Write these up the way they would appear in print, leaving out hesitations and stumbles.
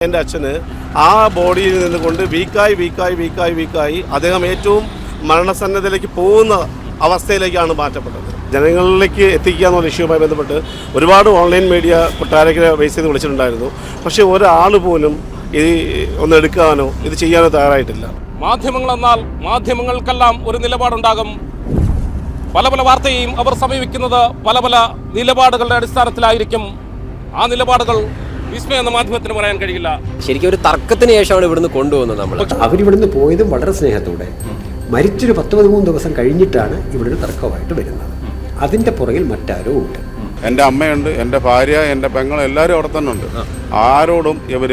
എൻ്റെ അച്ഛന് ആ ബോഡിയിൽ നിന്നുകൊണ്ട് വീക്കായി അദ്ദേഹം ഏറ്റവും മരണസന്നദ്ധയിലേക്ക് പോകുന്ന അവസ്ഥയിലേക്കാണ് മാറ്റപ്പെട്ടത്. ജനങ്ങളിലേക്ക് എത്തിക്കുക എന്നുള്ള ഇഷ്യൂവുമായി ബന്ധപ്പെട്ട് ഒരുപാട് ഓൺലൈൻ മീഡിയ കൊട്ടാരക്കര ബേസ് ചെയ്ത് വിളിച്ചിട്ടുണ്ടായിരുന്നു. പക്ഷേ ഒരാൾ പോലും ഇത് ഒന്ന് എടുക്കാനോ ഇത് ചെയ്യാനോ തയ്യാറായിട്ടില്ല. മാധ്യമങ്ങളെന്നാൽ മാധ്യമങ്ങൾക്കെല്ലാം ഒരു നിലപാടുണ്ടാകും. പല പല വാർത്തയും അവർ സമീപിക്കുന്നത് പല പല നിലപാടുകളുടെ അടിസ്ഥാനത്തിലായിരിക്കും. ആ നിലപാടുകൾ വിസ്മയ എന്ന മാധ്യമത്തിന് പറയാൻ കഴിയില്ല. ശരിക്കും ഒരു തർക്കത്തിന് ശേഷമാണ് ഇവിടുന്ന് കൊണ്ടുപോകുന്നത്. നമ്മൾ അവരിവിടുന്ന് പോയതും വളരെ സ്നേഹത്തോടെ, മരിച്ചൊരു 10-13 ദിവസം കഴിഞ്ഞിട്ടാണ് ഇവിടെ ഒരു തർക്കമായിട്ട് വരുന്നത്. അതിൻ്റെ പുറകിൽ മറ്റാരോ ഉണ്ട്. എൻ്റെ അമ്മയുണ്ട്, എൻ്റെ ഭാര്യ, എൻ്റെ പെങ്ങൾ, എല്ലാവരും അവിടെ തന്നെ ഉണ്ട്. ആരോടും ഇവർ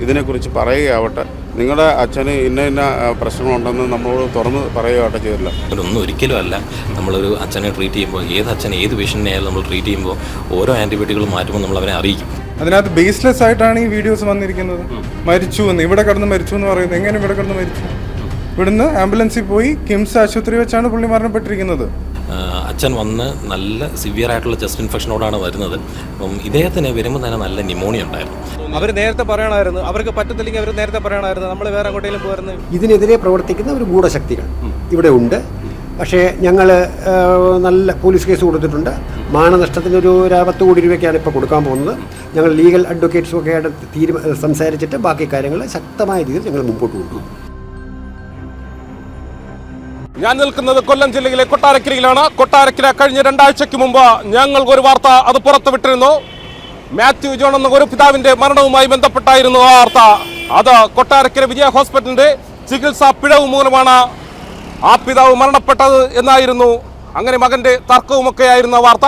ഇതിനെക്കുറിച്ച് പറയുകയാവട്ടെ, നിങ്ങളുടെ അച്ഛന് ഇന്ന പ്രശ്നങ്ങളുണ്ടെന്ന് നമ്മളോട് തുറന്ന് പറയുകയാവട്ടെ ചെയ്തില്ല. ഒന്നും ഒരിക്കലും അല്ല. നമ്മളൊരു അച്ഛനെ ട്രീറ്റ് ചെയ്യുമ്പോൾ, ഏത് അച്ഛൻ ഏത് പേഷ്യൻറ്റിനെ ആയാലും നമ്മൾ ട്രീറ്റ് ചെയ്യുമ്പോൾ ഓരോ ആൻറ്റിബയോട്ടിക്കുകൾ മാറ്റുമ്പോൾ നമ്മൾ അവരെ അറിയിക്കും. അതിനകത്ത് ബേസ്ലെസ് ആയിട്ടാണ് ഈ വീഡിയോസ് വന്നിരിക്കുന്നത്. മരിച്ചു എന്ന്, ഇവിടെ കിടന്ന് മരിച്ചു എന്ന് പറയുന്നത് എങ്ങനെ ഇവിടെ കിടന്ന് മരിച്ചു? ഇവിടുന്ന് ആംബുലൻസിൽ പോയി കിംസ് ആശുപത്രി വെച്ചാണ് പുള്ളി മരണപ്പെട്ടിരിക്കുന്നത്. അച്ഛൻ വന്ന് നല്ല സിവിയർ ആയിട്ടുള്ള ചെസ്റ്റ് ഇൻഫെക്ഷനോടാണ് വരുന്നത്. അപ്പം ഇദ്ദേഹത്തിന് വരുമ്പോൾ തന്നെ നല്ല ന്യൂമോണിയ ഉണ്ടായിരുന്നു. അവർ നേരത്തെ പറയണമായിരുന്നു, അവർക്ക് പറ്റുന്നില്ലെങ്കിൽ അവർ നേരത്തെ പറയണമായിരുന്നു, നമ്മൾ വേറെ അങ്ങോട്ടേലും പോയിരുന്നു. ഇതിനെതിരെ പ്രവർത്തിക്കുന്ന ഒരു ഗൂഢശക്തികൾ ഇവിടെ ഉണ്ട്. പക്ഷേ ഞങ്ങൾ നല്ല പോലീസ് കേസ് കൊടുത്തിട്ടുണ്ട്. മാനനഷ്ടത്തിനൊരു 10 കോടി രൂപയ്ക്കാണ് ഇപ്പോൾ കൊടുക്കാൻ പോകുന്നത്. ഞങ്ങൾ ലീഗൽ അഡ്വക്കേറ്റ്സും ഒക്കെ ആയിട്ട് സംസാരിച്ചിട്ട് ബാക്കി കാര്യങ്ങൾ ശക്തമായ രീതിയിൽ ഞങ്ങൾ മുമ്പോട്ട് കൊണ്ടുപോകും. ഞാൻ നിൽക്കുന്നത് കൊല്ലം ജില്ലയിലെ കൊട്ടാരക്കരയിലാണ്. കൊട്ടാരക്കര കഴിഞ്ഞ 2 ആഴ്ചയ്ക്ക് മുമ്പ് ഞങ്ങൾ ഒരു വാർത്ത അത് പുറത്തുവിട്ടിരുന്നു. മാത്യു ജോൺ എന്ന ഒരു പിതാവിന്റെ മരണവുമായി ബന്ധപ്പെട്ടായിരുന്നു ആ വാർത്ത. അത് കൊട്ടാരക്കര വിജയ ഹോസ്പിറ്റലിന്റെ ചികിത്സാ പിഴവ് മൂലമാണ് ആ പിതാവ് മരണപ്പെട്ടത് എന്നായിരുന്നു. അങ്ങനെ മകന്റെ തർക്കവുമൊക്കെയായിരുന്നു വാർത്ത.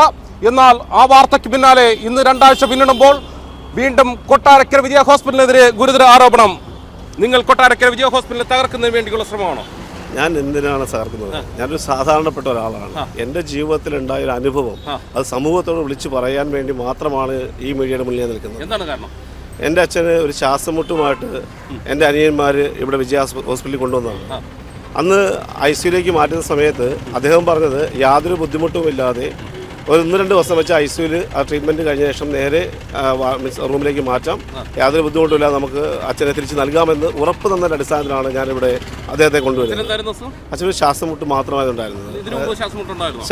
എന്നാൽ ആ വാർത്തയ്ക്ക് പിന്നാലെ ഇന്ന് 2 ആഴ്ച പിന്നിടുമ്പോൾ വീണ്ടും കൊട്ടാരക്കര വിജയ ഹോസ്പിറ്റലിനെതിരെ ഗുരുതര ആരോപണം. നിങ്ങൾ കൊട്ടാരക്കര വിജയ ഹോസ്പിറ്റലിനെ തകർക്കുന്നതിന് വേണ്ടിയുള്ള ശ്രമമാണോ? ഞാൻ എന്തിനാണ് തകർക്കുന്നത്? ഞാനൊരു സാധാരണപ്പെട്ട ഒരാളാണ്. എൻ്റെ ജീവിതത്തിൽ ഉണ്ടായ ഒരു അനുഭവം അത് സമൂഹത്തോട് വിളിച്ചു പറയാൻ വേണ്ടി മാത്രമാണ് ഈ മീഡിയയുടെ മുന്നിൽ നിൽക്കുന്നത്. എന്താണ് കാരണം? എൻ്റെ അച്ഛന് ഒരു ശ്വാസമുട്ടുമായിട്ട് എൻ്റെ അനിയന്മാർ ഇവിടെ വിജയ ഹോസ്പിറ്റലിൽ കൊണ്ടുവന്നതാണ്. അന്ന് ICUലേക്ക് മാറ്റുന്ന സമയത്ത് അദ്ദേഹം പറഞ്ഞത് യാതൊരു ബുദ്ധിമുട്ടുമില്ലാതെ ഒരു 1-2 ദിവസം വെച്ച് ICUവിൽ ആ ട്രീറ്റ്മെൻറ്റ് കഴിഞ്ഞ ശേഷം നേരെ റൂമിലേക്ക് മാറ്റാം, യാതൊരു ബുദ്ധിമുട്ടുമില്ലാതെ നമുക്ക് അച്ഛനെ തിരിച്ച് നൽകാമെന്ന് ഉറപ്പ് തന്നതിൻ്റെ അടിസ്ഥാനത്തിലാണ് ഞാനിവിടെ അദ്ദേഹത്തെ കൊണ്ടുവരുന്നത്. അച്ഛനൊരു ശ്വാസമുട്ട് മാത്രമാണ് ഉണ്ടായിരുന്നത്.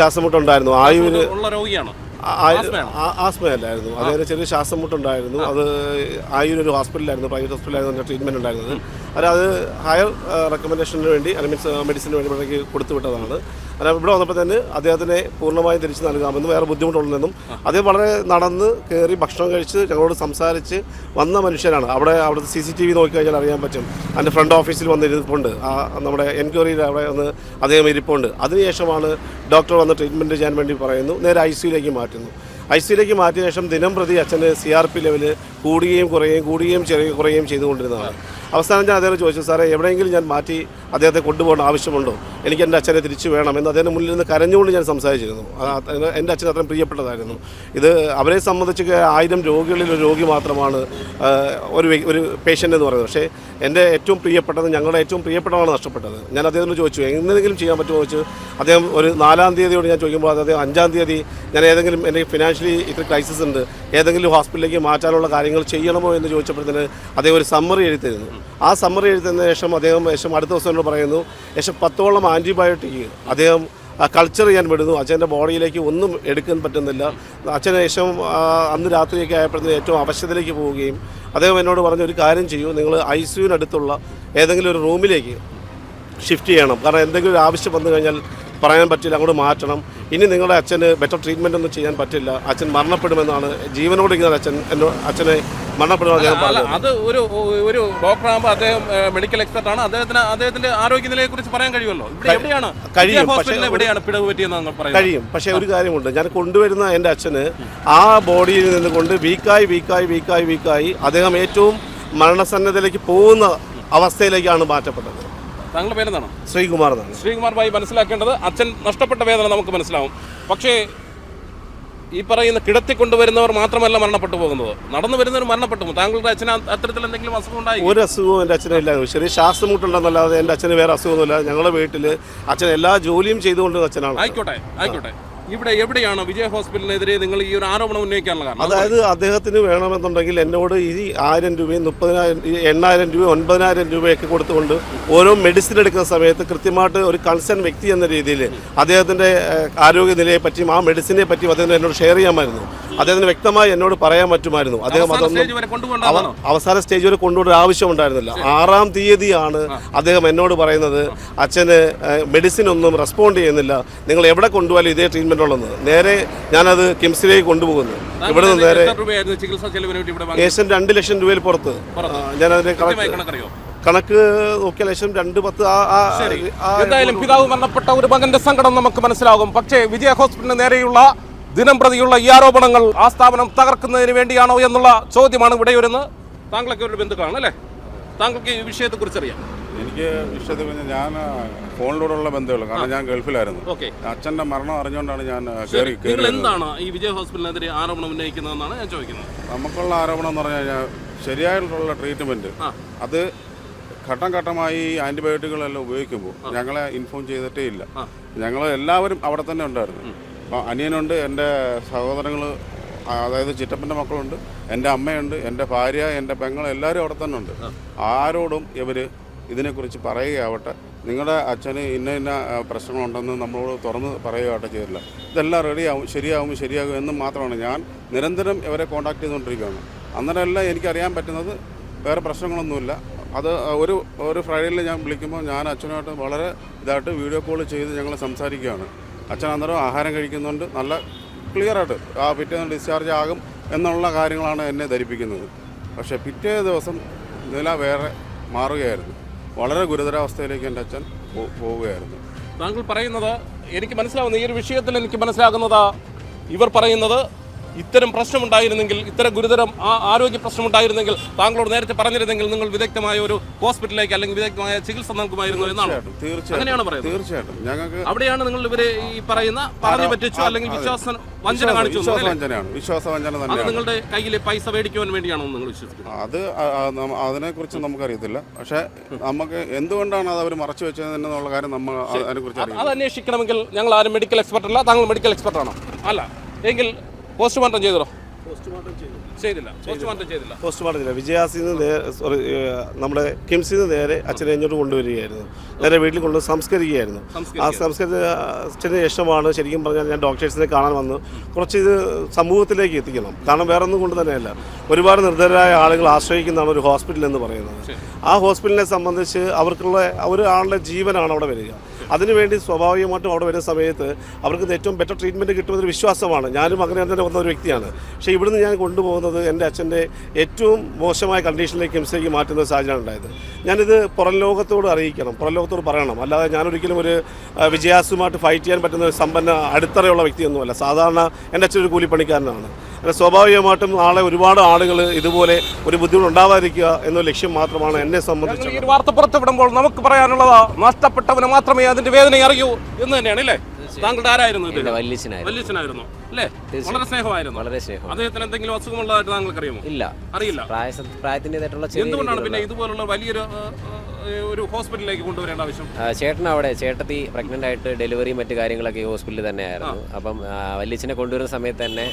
ശ്വാസമുട്ടുണ്ടായിരുന്നു. ആയുവിന് ആസ്മയല്ലായിരുന്നു, അദ്ദേഹത്തിന് ചെറിയ ശ്വാസമുട്ടുണ്ടായിരുന്നു. അത് ആയുരൊരു ഹോസ്പിറ്റലായിരുന്നു, പ്രൈവറ്റ് ഹോസ്പിറ്റലായിരുന്നു ട്രീറ്റ്മെൻറ്റ് ഉണ്ടായിരുന്നത്. അത് ഹയർ റെക്കമെൻഡേഷന് വേണ്ടി മീൻസ് മെഡിസിന് വേണ്ടി ഇവിടേക്ക് കൊടുത്തു വിട്ടതാണ്. അല്ല, ഇവിടെ വന്നപ്പോൾ തന്നെ അദ്ദേഹത്തിനെ പൂർണ്ണമായും തിരിച്ച് നൽകാമെന്നും വേറെ ബുദ്ധിമുട്ടുള്ളതെന്നും അദ്ദേഹം വളരെ നടന്ന് കയറി ഭക്ഷണം കഴിച്ച് ഞങ്ങളോട് സംസാരിച്ച് വന്ന മനുഷ്യനാണ്. അവിടുത്തെ CCTV നോക്കിക്കഴിഞ്ഞാൽ അറിയാൻ പറ്റും. അതിൻ്റെ ഫ്രണ്ട് ഓഫീസിൽ വന്ന് ഇരിപ്പുണ്ട്. നമ്മുടെ എൻക്വയറിയിൽ അവിടെ വന്ന് അദ്ദേഹം ഇരിപ്പുണ്ട്. അതിനുശേഷമാണ് ഡോക്ടർ വന്ന് ട്രീറ്റ്മെൻറ്റ് ചെയ്യാൻ വേണ്ടി പറയുന്നു. നേരെ ICUലേക്ക് മാറ്റുന്നു. ICUലേക്ക് മാറ്റിയ ശേഷം ദിനം പ്രതി അച്ഛന് CRP ലെവല് കൂടുകയും കുറയുകയും ചെയ്തുകൊണ്ടിരുന്നതാണ്. അവസാനം ഞാൻ അദ്ദേഹം ചോദിച്ചു, സാറേ എവിടെയെങ്കിലും ഞാൻ മാറ്റി അദ്ദേഹത്തെ കൊണ്ടുപോകേണ്ട ആവശ്യമുണ്ടോ? എനിക്ക് എൻ്റെ അച്ഛനെ തിരിച്ചു വേണമെന്ന് അദ്ദേഹം മുന്നിൽ നിന്ന് കരഞ്ഞുകൊണ്ട് ഞാൻ സംസാരിച്ചിരുന്നു. എൻ്റെ അച്ഛൻ അത്രയും പ്രിയപ്പെട്ടതായിരുന്നു. ഇത് അവരെ സംബന്ധിച്ച് 1000 രോഗികളിൽ ഒരു രോഗി മാത്രമാണ് ഒരു പേഷ്യൻ്റ് എന്ന് പറയുന്നത്. പക്ഷേ എൻ്റെ ഏറ്റവും പ്രിയപ്പെട്ടത്, ഞങ്ങളുടെ ഏറ്റവും പ്രിയപ്പെട്ടതാണ് നഷ്ടപ്പെട്ടത്. ഞാൻ അദ്ദേഹത്തോട് ചോദിച്ചു എന്തെങ്കിലും ചെയ്യാൻ പറ്റുമോ ചോദിച്ചു. അദ്ദേഹം ഒരു 4-ാം തീയതിയോട് ഞാൻ ചോദിക്കുമ്പോൾ അദ്ദേഹം 5-ാം തീയതി ഞാൻ ഏതെങ്കിലും എൻ്റെ ഫിനാൻഷ്യലി ഇത്ര ക്രൈസിസ് ഉണ്ട്, ഏതെങ്കിലും ഹോസ്പിറ്റലിലേക്ക് മാറ്റാനുള്ള കാര്യങ്ങൾ ചെയ്യണമോ എന്ന് ചോദിച്ചപ്പോഴത്തേന് അദ്ദേഹം ഒരു സമ്മറി എഴുതി തരുന്നു. ആ സമ്മറി എഴുതുന്ന ശേഷം അദ്ദേഹം അടുത്ത ദിവസം എന്നോട് പറയുന്നു 10ഓളം ആൻറ്റിബയോട്ടിക് അദ്ദേഹം കൾച്ചർ ചെയ്യാൻ വിടുന്നു. അച്ഛൻ്റെ ബോഡിയിലേക്ക് ഒന്നും എടുക്കാൻ പറ്റുന്നില്ല. അച്ഛന് ശേഷം അന്ന് രാത്രിയൊക്കെ ആയപ്പോഴത്തേന് ഏറ്റവും അവശതയിലേക്ക് പോവുകയും അദ്ദേഹം എന്നോട് പറഞ്ഞ ഒരു കാര്യം ചെയ്യൂ, നിങ്ങൾ ICUവിനടുത്തുള്ള ഏതെങ്കിലും ഒരു റൂമിലേക്ക് ഷിഫ്റ്റ് ചെയ്യണം. കാരണം എന്തെങ്കിലും ഒരു ആവശ്യം വന്നു കഴിഞ്ഞാൽ പറയാൻ പറ്റില്ല, അങ്ങോട്ട് മാറ്റണം. ഇനി നിങ്ങളുടെ അച്ഛന് ബെറ്റർ ട്രീറ്റ്മെൻ്റ് ഒന്നും ചെയ്യാൻ പറ്റില്ല, അച്ഛൻ മരണപ്പെടുമെന്നാണ്. ജീവനോട് ഇരിക്കുന്ന അച്ഛനെ മരണപ്പെടുമെന്ന് അദ്ദേഹം പറഞ്ഞത്. അത് ഒരു ഡോക്ടറാകുമ്പോൾ അദ്ദേഹം മെഡിക്കൽ എക്സ്പെർട്ടാണ്. അദ്ദേഹത്തിന്റെ ആരോഗ്യനിലയെ കുറിച്ച് പറയാൻ കഴിയുമല്ലോ. കഴിയും. പക്ഷേ ഒരു കാര്യമുണ്ട്, ഞാൻ കൊണ്ടുവരുന്ന എൻ്റെ അച്ഛന് ആ ബോഡിയിൽ നിന്നുകൊണ്ട് വീക്കായി അദ്ദേഹം ഏറ്റവും മരണസന്നദ്ധയിലേക്ക് പോകുന്ന അവസ്ഥയിലേക്കാണ് മാറ്റപ്പെട്ടത്. താങ്കളുടെ പേരെന്താണ്? ശ്രീകുമാർ എന്നാണ്. ശ്രീകുമാർ ഭായി, മനസ്സിലാക്കേണ്ടത് അച്ഛൻ നഷ്ടപ്പെട്ട വേദന നമുക്ക് മനസ്സിലാവും. പക്ഷേ ഈ പറയുന്ന കിടത്തിക്കൊണ്ടുവരുന്നവർ മാത്രമല്ല മരണപ്പെട്ടു പോകുന്നത്, നടന്നു വരുന്നവർ മരണപ്പെട്ടു പോകും. താങ്കളുടെ അച്ഛന് അത്തരത്തിൽ എന്തെങ്കിലും അസുഖം ഉണ്ടായി? ഒരു അസുഖവും എൻ്റെ അച്ഛനില്ല. ചെറിയ ശ്വാസമുട്ടുണ്ടെന്നല്ലാതെ എൻ്റെ അച്ഛന് വേറെ അസുഖമൊന്നുമില്ല. ഞങ്ങളുടെ വീട്ടിൽ അച്ഛൻ എല്ലാ ജോലിയും ചെയ്തുകൊണ്ടിരുന്ന അച്ഛനാണ്. ആയിക്കോട്ടെ. ഇവിടെ എവിടെയാണ് വിജയ ഹോസ്പിറ്റലിനെതിരെ നിങ്ങൾ ഈ ഒരു ആരോപണം ഉന്നയിക്കാനുള്ള കാരണം? അതായത് അദ്ദേഹത്തിന് വേണമെന്നുണ്ടെങ്കിൽ എന്നോട് ഈ 1000 രൂപയും 30,000 8,000 രൂപയും 9,000 രൂപയൊക്കെ കൊടുത്തുകൊണ്ട് ഓരോ മെഡിസിൻ എടുക്കുന്ന സമയത്ത് കൃത്യമായിട്ട് ഒരു കൺസേൺ വ്യക്തി എന്ന രീതിയിൽ അദ്ദേഹത്തിൻ്റെ ആരോഗ്യനിലയെ പറ്റിയും ആ മെഡിസിനെ പറ്റിയും അദ്ദേഹത്തിന് എന്നോട് ഷെയർ ചെയ്യാമായിരുന്നു. അദ്ദേഹത്തിന് വ്യക്തമായി എന്നോട് പറയാൻ പറ്റുമായിരുന്നു. അദ്ദേഹം അതൊന്നും അവസാന സ്റ്റേജ് വരെ കൊണ്ടുപോകേണ്ട ആവശ്യമുണ്ടായിരുന്നില്ല. 6-ാം തീയതിയാണ് അദ്ദേഹം എന്നോട് പറയുന്നത് അച്ഛന് മെഡിസിൻ ഒന്നും റെസ്പോണ്ട് ചെയ്യുന്നില്ല, നിങ്ങൾ എവിടെ കൊണ്ടുപോയാലും ഇതേ ട്രീറ്റ്മെന്റ് ഉള്ളത്. നേരെ ഞാനത് കിംസിലേക്ക് കൊണ്ടുപോകുന്നു. ഇവിടെ നിന്ന് നേരെ ഏകദേശം 2 ലക്ഷം രൂപയിൽ പുറത്ത്. ഞാനതിന്റെ കണക്ക് നോക്കിയാൽ ലക്ഷം 210. എന്തായാലും പിതാവ് മരണപ്പെട്ട ഒരു മകന്റെ സങ്കടം നമുക്ക് മനസ്സിലാകും. പക്ഷേ വിജയ ഹോസ്പിറ്റലിന് നേരെയുള്ള ദിനം പ്രതിയുള്ള ഈ ആരോപണങ്ങൾ ആ സ്ഥാപനം തകർക്കുന്നതിന് വേണ്ടിയാണോ എന്നുള്ള ചോദ്യമാണ് ഇവിടെ വരുന്നത്. താങ്കളൊക്കെ ഒരു ബന്ധുക്കളാണ് അല്ലേ? താങ്കൾക്ക് ഈ വിഷയത്തെക്കുറിച്ച് അറിയാം? എനിക്ക് വിഷയത്തിൽ ഞാൻ ഫോണിലൂടെയുള്ള ബന്ധമുള്ളൂ. കാരണം ഞാൻ ഗൾഫിലായിരുന്നു. അച്ഛൻ്റെ മരണം അറിഞ്ഞുകൊണ്ടാണ് ഞാൻ നിങ്ങൾ എന്താണ് ഈ വിജയ ഹോസ്പിറ്റലിനെതിരെ ആരോപണം ഉന്നയിക്കുന്നതെന്നാണ് ഞാൻ ചോദിക്കുന്നത്. നമുക്കുള്ള ആരോപണം എന്ന് പറഞ്ഞു കഴിഞ്ഞാൽ ശരിയായിട്ടുള്ള ട്രീറ്റ്മെൻറ്റ് അത് ഘട്ടം ഘട്ടമായി ആൻറ്റിബയോട്ടിക്കുകളെല്ലാം ഉപയോഗിക്കുമ്പോൾ ഞങ്ങളെ ഇൻഫോം ചെയ്തിട്ടേ ഇല്ല. ഞങ്ങൾ എല്ലാവരും അവിടെ തന്നെ ഉണ്ടായിരുന്നു. അപ്പോൾ അനിയനുണ്ട്, എൻ്റെ സഹോദരങ്ങൾ, അതായത് ചിറ്റപ്പൻ്റെ മക്കളുണ്ട്, എൻ്റെ അമ്മയുണ്ട്, എൻ്റെ ഭാര്യ, എൻ്റെ പെങ്ങൾ, എല്ലാവരും അവിടെ തന്നെ ഉണ്ട്. ആരോടും ഇവർ ഇതിനെക്കുറിച്ച് പറയുകയാവട്ടെ, നിങ്ങളുടെ അച്ഛന് ഇന്ന പ്രശ്നങ്ങളുണ്ടെന്ന് നമ്മളോട് തുറന്ന് പറയുകയാവട്ടെ ചെയ്തില്ല. ഇതെല്ലാം റെഡിയാവും, ശരിയാകും എന്ന് മാത്രമാണ് ഞാൻ നിരന്തരം ഇവരെ കോൺടാക്ട് ചെയ്തുകൊണ്ടിരിക്കുകയാണ്. അന്നേരമെല്ലാം എനിക്കറിയാൻ പറ്റുന്നത് വേറെ പ്രശ്നങ്ങളൊന്നുമില്ല. അത് ഒരു ഫ്രൈഡേയിൽ ഞാൻ വിളിക്കുമ്പോൾ ഞാൻ അച്ഛനുമായിട്ട് വളരെ ഇതായിട്ട് വീഡിയോ കോൾ ചെയ്ത് ഞങ്ങൾ സംസാരിക്കുകയാണ്. അച്ഛൻ അന്നേരം ആഹാരം കഴിക്കുന്നുണ്ട്, നല്ല ക്ലിയറായിട്ട് പിറ്റേന്ന് ഡിസ്ചാർജ് ആകും എന്നുള്ള കാര്യങ്ങളാണ് എന്നെ ധരിപ്പിക്കുന്നത്. പക്ഷേ പിറ്റേ ദിവസം നില വേറെ മാറുകയായിരുന്നു. വളരെ ഗുരുതരാവസ്ഥയിലേക്ക് എൻ്റെ അച്ഛൻ പോവുകയായിരുന്നു. താങ്കൾ പറയുന്നത് എനിക്ക് മനസ്സിലാവുന്ന ഈ ഒരു വിഷയത്തിൽ എനിക്ക് മനസ്സിലാകുന്നത് ഇവർ പറയുന്നത് ഇത്തരം പ്രശ്നമുണ്ടായിരുന്നെങ്കിൽ, ഇത്തരം ഗുരുതരം ആരോഗ്യ പ്രശ്നമുണ്ടായിരുന്നെങ്കിൽ താങ്കളോട് നേരത്തെ പറഞ്ഞിരുന്നെങ്കിൽ നിങ്ങൾ വിദഗ്ധമായ ഒരു ഹോസ്പിറ്റലിലേക്ക് അല്ലെങ്കിൽ വിദഗ്ധമായ ചികിത്സ നൽകുമായിരുന്നു എന്നാണ്. അങ്ങനെയാണ് പറയുന്നത്. തീർച്ചയായിട്ടും ഞങ്ങൾക്ക് അവിടെയാണ് നിങ്ങൾ ഇവരെ ഈ പറയുന്ന പറഞ്ഞു പറ്റിച്ചു അല്ലെങ്കിൽ വഞ്ചന കാണിച്ചു. വിശ്വാസവഞ്ചന തന്നെ. നിങ്ങളുടെ കയ്യിലെ പൈസ മേടിക്കുവാൻ വേണ്ടിയാണോ നിങ്ങൾ വിശ്വസിക്കുന്നത്? അത് അതിനെക്കുറിച്ച് നമുക്കറിയത്തില്ല. പക്ഷേ നമുക്ക് എന്തുകൊണ്ടാണ് അത് അവർ മറച്ചു വെച്ചത് എന്നുള്ള കാര്യം നമ്മൾ അതിനെക്കുറിച്ച് അത് അന്വേഷിക്കണമെങ്കിൽ ഞങ്ങൾ ആരും മെഡിക്കൽ എക്സ്പെർട്ട് അല്ല. താങ്കൾ മെഡിക്കൽ എക്സ്പെർട്ടാണോ? അല്ല. എങ്കിൽ പോസ്റ്റ്മോർട്ടം ചെയ്തോ? പോസ്റ്റ്മോർട്ടം വിജയാസിന്ന് നമ്മുടെ കിംസിന്ന് നേരെ അച്ഛനെ ഇങ്ങോട്ട് കൊണ്ടുവരികയായിരുന്നു. നേരെ വീട്ടിൽ കൊണ്ട് സംസ്കരിക്കുകയായിരുന്നു. ആ സംസ്കരിച്ചതിന് ശേഷമാണ് ശരിക്കും പറഞ്ഞാൽ ഞാൻ ഡോക്ടേഴ്സിനെ കാണാൻ വന്ന് കുറച്ച് ഇത് സമൂഹത്തിലേക്ക് എത്തിക്കണം. കാരണം വേറെ ഒന്നും കൊണ്ട് തന്നെയല്ല, ഒരുപാട് നിർദ്ധരായ ആളുകൾ ആശ്രയിക്കുന്നതാണ് ഒരു ഹോസ്പിറ്റൽ എന്ന് പറയുന്നത്. ആ ഹോസ്പിറ്റലിനെ സംബന്ധിച്ച് അവർക്കുള്ള ഒരാളുടെ ജീവനാണ് അവിടെ വരിക. അതിനുവേണ്ടി സ്വാഭാവികമായിട്ടും അവിടെ വരുന്ന സമയത്ത് അവർക്ക് ഏറ്റവും ബെറ്റർ ട്രീറ്റ്മെൻറ്റ് കിട്ടുമെന്നൊരു വിശ്വാസമാണ്. ഞാനും അങ്ങനെ തന്നെ വന്ന ഒരു വ്യക്തിയാണ്. പക്ഷേ ഇവിടുന്ന് ഞാൻ കൊണ്ടുപോകുന്നത് എൻ്റെ അച്ഛൻ്റെ ഏറ്റവും മോശമായ കണ്ടീഷനിലേക്ക് കിംസിലേക്ക് മാറ്റുന്ന സാഹചര്യം ഉണ്ടായത്. ഞാനിത് പുറം ലോകത്തോട് അറിയിക്കണം, പുറം ലോകത്തോട് പറയണം. അല്ലാതെ ഞാനൊരിക്കലും ഒരു വിജയാസുമായിട്ട് ഫൈറ്റ് ചെയ്യാൻ പറ്റുന്ന ഒരു സമ്പന്ന അടിത്തറയുള്ള വ്യക്തിയൊന്നുമല്ല. സാധാരണ എൻ്റെ അച്ഛൻ ഒരു കൂലിപ്പണിക്കാരനാണ്. അല്ല, സ്വാഭാവികമായിട്ടും നാളെ ഒരുപാട് ആളുകൾ ഇതുപോലെ ഒരു ബുദ്ധിമുട്ട് ഉണ്ടാവാതിരിക്കുക എന്ന ലക്ഷ്യം മാത്രമാണ് എന്നെ സംബന്ധിച്ച്. ഈ വാർത്ത പുറത്തുവിടുമ്പോൾ നമുക്ക് പറയാനുള്ളത് നഷ്ടപ്പെട്ടവന് മാത്രമേ അതിന്റെ വേദന അറിയൂ എന്ന് തന്നെയാണ് അല്ലേ? താങ്കളുടെ ആരായിരുന്നു? വല്യച്ഛനായിരുന്നു അല്ലേ? വളരെ സ്നേഹമായിരുന്നു. അദ്ദേഹത്തിന് എന്തെങ്കിലും അസുഖമുള്ളതായിട്ട് താങ്കൾക്ക് അറിയുമോ? ഇല്ല, അറിയില്ല. പ്രായത്തിൻ്റെതായിട്ടുള്ള എന്തുകൊണ്ടാണ് പിന്നെ ഇതുപോലുള്ള വലിയൊരു ഒരു ഹോസ്പിറ്റലിലേക്ക് കൊണ്ടുവരേണ്ട ആവശ്യം? ചേട്ടത്തി പ്രഗ്നന്റ് ആയിട്ട് ഡെലിവറി മറ്റു കാര്യങ്ങളൊക്കെ ഈ ഹോസ്പിറ്റലിൽ തന്നെയായിരുന്നു. അപ്പം വല്യച്ഛനെ കൊണ്ടുവരുന്ന സമയത്ത് തന്നെ